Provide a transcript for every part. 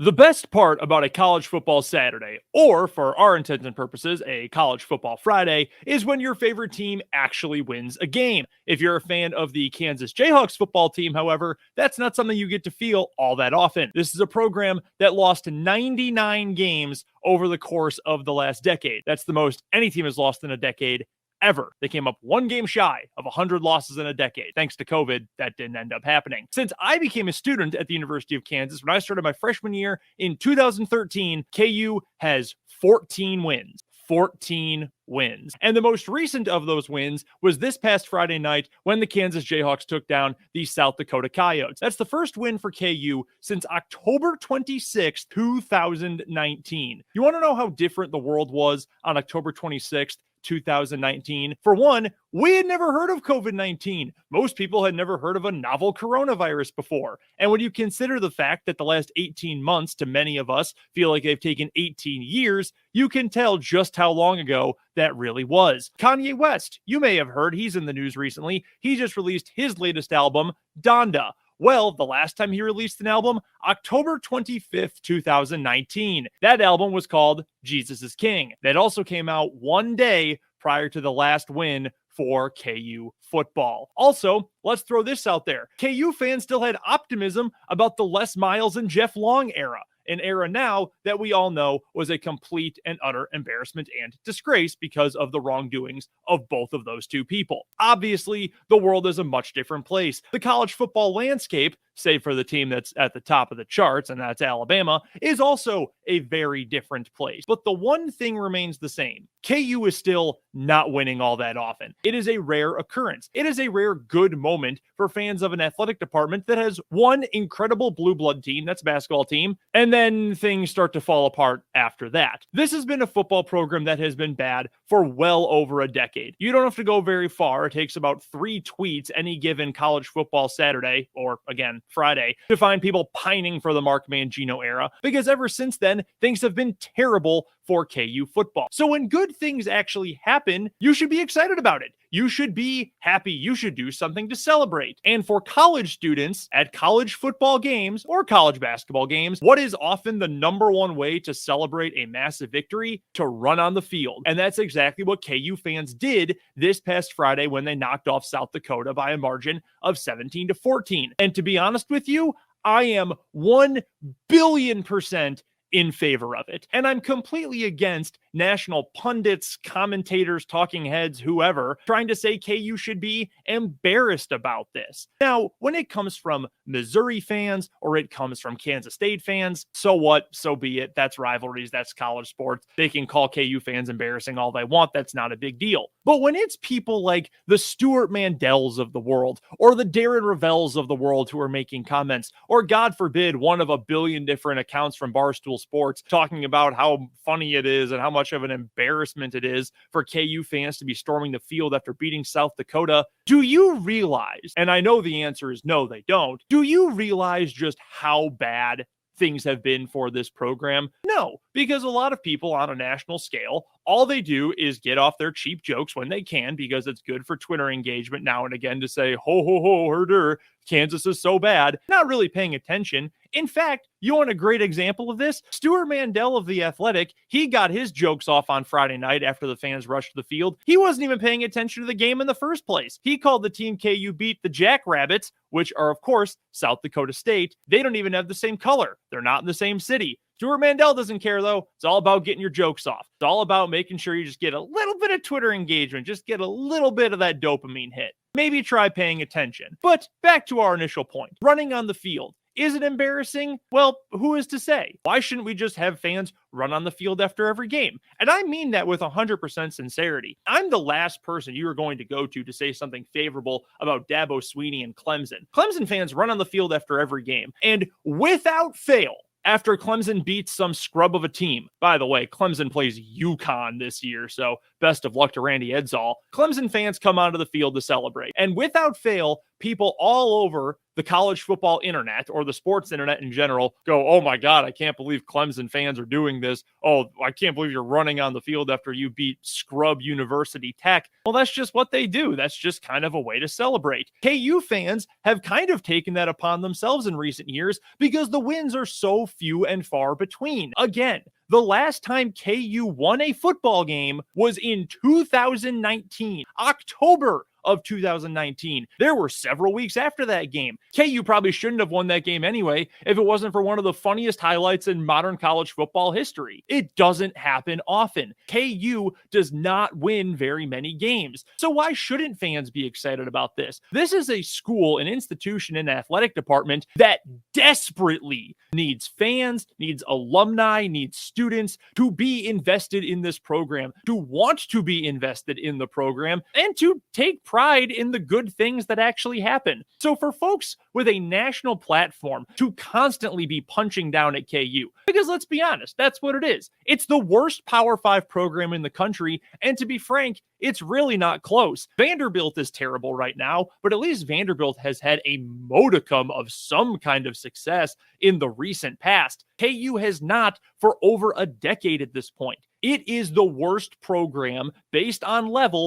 The best part about a college football Saturday, or for our intents and purposes, a college football Friday, is when your favorite team actually wins a game. If you're a fan of the Kansas Jayhawks football team, however, that's not something you get to feel all that often. This is a program that lost 99 games over the course of the last decade. That's the most any team has lost in a decade ever. They came up one game shy of 100 losses in a decade. Thanks to COVID, that didn't end up happening. Since I became a student at the University of Kansas, when I started my freshman year in 2013, KU has 14 wins. 14 wins. And the most recent of those wins was this past Friday night when the Kansas Jayhawks took down the South Dakota Coyotes. That's the first win for KU since October 26th, 2019. You want to know how different the world was on October 26th? 2019. For one, we had never heard of COVID-19. Most people had never heard of a novel coronavirus before. And when you consider the fact that the last 18 months to many of us feel like they've taken 18 years, you can tell just how long ago that really was. Kanye West, you may have heard, he's in the news recently. He just released his latest album, Donda. Well, the last time he released an album, October 25th, 2019. That album was called Jesus is King. That also came out one day prior to the last win for KU football. Also, let's throw this out there. KU fans still had optimism about the Les Miles and Jeff Long era. An era now that we all know was a complete and utter embarrassment and disgrace because of the wrongdoings of both of those two people. Obviously, the world is a much different place. The college football landscape, save for the team that's at the top of the charts, and that's Alabama, is also a very different place. But the one thing remains the same. KU is still not winning all that often. It is a rare occurrence. It is a rare good moment for fans of an athletic department that has one incredible blue blood team, that's basketball team, and then things start to fall apart after that. This has been a football program that has been bad for well over a decade. You don't have to go very far. It takes about 3 tweets any given college football Saturday, or again, Friday, to find people pining for the Mark Mangino era, because ever since then, things have been terrible for KU football. So when good things actually happen, you should be excited about it. You should be happy. You should do something to celebrate. And for college students at college football games or college basketball games, what is often the number one way to celebrate a massive victory? To run on the field. And that's exactly what KU fans did this past Friday when they knocked off South Dakota by a margin of 17-14. And to be honest with you, I am 1 billion% in favor of it. And I'm completely against national pundits, commentators, talking heads, whoever, trying to say KU should be embarrassed about this. Now, when it comes from Missouri fans or it comes from Kansas State fans, so what? So be it. That's rivalries. That's college sports. They can call KU fans embarrassing all they want. That's not a big deal. But when it's people like the Stuart Mandells of the world or the Darren Ravells of the world who are making comments, or God forbid, one of a billion different accounts from Barstool Sports talking about how funny it is and how much of an embarrassment it is for KU fans to be storming the field after beating South Dakota, do you realize, and I know the answer is no, they don't, do you realize just how bad things have been for this program? No, because a lot of people on a national scale, all they do is get off their cheap jokes when they can because it's good for Twitter engagement now and again to say, ho, ho, ho, herder, Kansas is so bad, not really paying attention. In fact, you want a great example of this? Stuart Mandel of The Athletic, he got his jokes off on Friday night after the fans rushed the field. He wasn't even paying attention to the game in the first place. He called the team KU beat the Jackrabbits, which are, of course, South Dakota State. They don't even have the same color. They're not in the same city. Stuart Mandel doesn't care, though. It's all about getting your jokes off. It's all about making sure you just get a little bit of Twitter engagement, just get a little bit of that dopamine hit. Maybe try paying attention. But back to our initial point. Running on the field. Is it embarrassing? Well, who is to say? Why shouldn't we just have fans run on the field after every game? And I mean that with 100% sincerity. I'm the last person you are going to go to say something favorable about Dabo Swinney and Clemson. Clemson fans run on the field after every game. And without fail, after Clemson beats some scrub of a team. By the way, Clemson plays UConn this year, so best of luck to Randy Edsall. Clemson fans come onto the field to celebrate. And without fail, people all over the college football internet or the sports internet in general go, oh my God, I can't believe Clemson fans are doing this. Oh, I can't believe you're running on the field after you beat scrub University Tech. Well, that's just what they do. That's just kind of a way to celebrate. KU fans have kind of taken that upon themselves in recent years because the wins are so few and far between. Again, the last time KU won a football game was in 2019, October of 2019. There were several weeks after that game. KU probably shouldn't have won that game anyway if it wasn't for one of the funniest highlights in modern college football history. It doesn't happen often. KU does not win very many games. So why shouldn't fans be excited about this? This is a school, an institution, an athletic department that desperately needs fans, needs alumni, needs students to be invested in this program, to want to be invested in the program, and to take pride in the good things that actually happen. So for folks with a national platform to constantly be punching down at KU, because let's be honest, that's what it is. It's the worst Power 5 program in the country, and to be frank, it's really not close. Vanderbilt is terrible right now, but at least Vanderbilt has had a modicum of some kind of success in the recent past. KU has not for over a decade at this point. It is the worst program based on level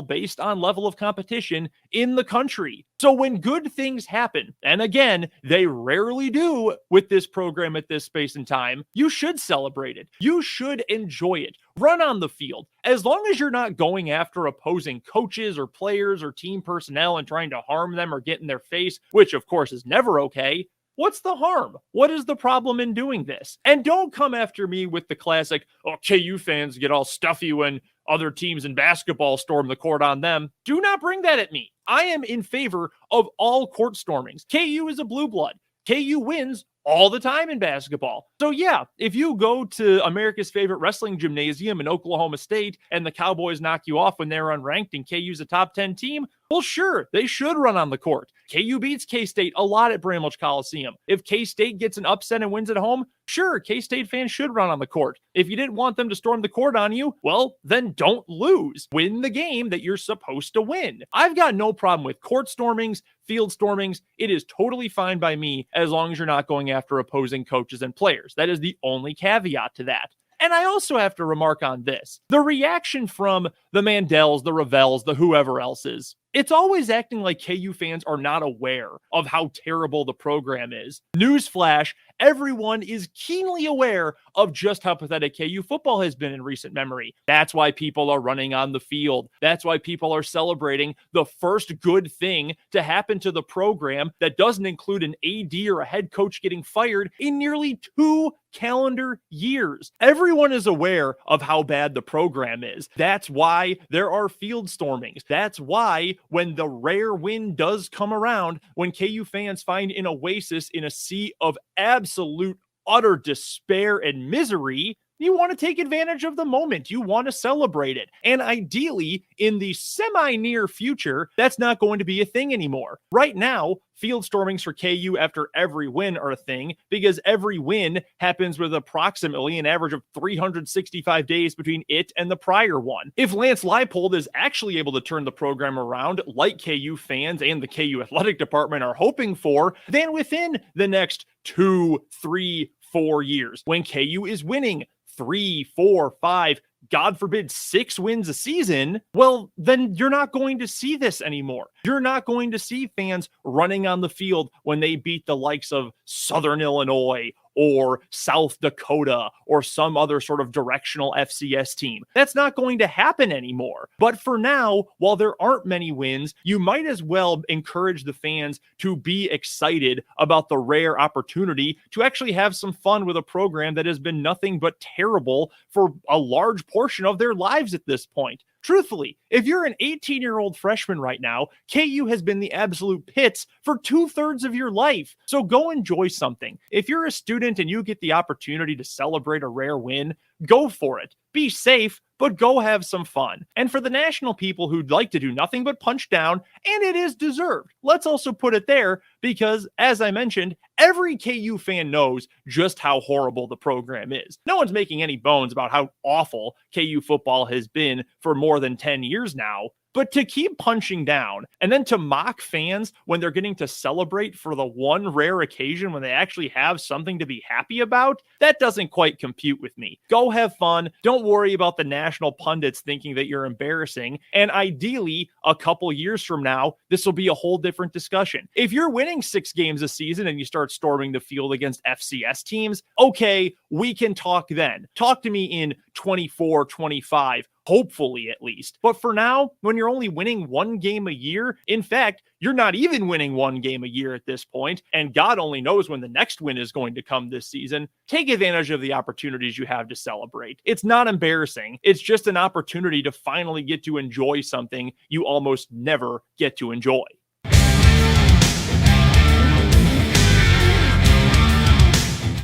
of competition in the country. So when good things happen, and again, they rarely do with this program at this space and time, you should celebrate it. You should enjoy it. Run on the field. As long as you're not going after opposing coaches or players or team personnel and trying to harm them or get in their face, which of course is never okay. What's the harm? What is the problem in doing this? And don't come after me with the classic, oh, KU fans get all stuffy when other teams in basketball storm the court on them. Do not bring that at me. I am in favor of all court stormings. KU is a blue blood. KU wins all the time in basketball. So yeah, if you go to America's favorite wrestling gymnasium in Oklahoma State and the Cowboys knock you off when they're unranked and KU's a top 10 team, well, sure, they should run on the court. KU beats K-State a lot at Bramlage Coliseum. If K-State gets an upset and wins at home, sure, K-State fans should run on the court. If you didn't want them to storm the court on you, well, then don't lose. Win the game that you're supposed to win. I've got no problem with court stormings, field stormings. It is totally fine by me as long as you're not going after opposing coaches and players. That is the only caveat to that. And I also have to remark on this. The reaction from the Mandels, the Ravels, the whoever else is, it's always acting like KU fans are not aware of how terrible the program is. Newsflash, everyone is keenly aware of just how pathetic KU football has been in recent memory. That's why people are running on the field. That's why people are celebrating the first good thing to happen to the program that doesn't include an AD or a head coach getting fired in nearly 2 calendar years. Everyone is aware of how bad the program is. That's why there are field stormings. That's why when the rare win does come around, when KU fans find an oasis in a sea of absolute utter despair and misery, you want to take advantage of the moment. You want to celebrate it. And ideally, in the semi-near future, that's not going to be a thing anymore. Right now, field stormings for KU after every win are a thing because every win happens with approximately an average of 365 days between it and the prior one. If Lance Leipold is actually able to turn the program around like KU fans and the KU athletic department are hoping for, then within the next 2, 3, 4 years, when KU is winning 3, 4, 5, God forbid, 6 wins a season, well, then you're not going to see this anymore. You're not going to see fans running on the field when they beat the likes of Southern Illinois or South Dakota or some other sort of directional FCS team. That's not going to happen anymore. But for now, while there aren't many wins, you might as well encourage the fans to be excited about the rare opportunity to actually have some fun with a program that has been nothing but terrible for a large portion of their lives at this point. Truthfully, if you're an 18-year-old freshman right now, KU has been the absolute pits for 2/3 of your life. So go enjoy something. If you're a student and you get the opportunity to celebrate a rare win, go for it. Be safe, but go have some fun. And for the national people who'd like to do nothing but punch down, and it is deserved, let's also put it there because, as I mentioned, every KU fan knows just how horrible the program is. No one's making any bones about how awful KU football has been for more than 10 years now. But to keep punching down and then to mock fans when they're getting to celebrate for the one rare occasion when they actually have something to be happy about, that doesn't quite compute with me. Go have fun. Don't worry about the national pundits thinking that you're embarrassing. And ideally, a couple years from now, this will be a whole different discussion. If you're winning 6 games a season and you start storming the field against FCS teams, okay, we can talk then. Talk to me in 24, 25, hopefully at least. But for now, when you're only winning 1 game a year, in fact, you're not even winning 1 game a year at this point, and God only knows when the next win is going to come this season, take advantage of the opportunities you have to celebrate. It's not embarrassing. It's just an opportunity to finally get to enjoy something you almost never get to enjoy.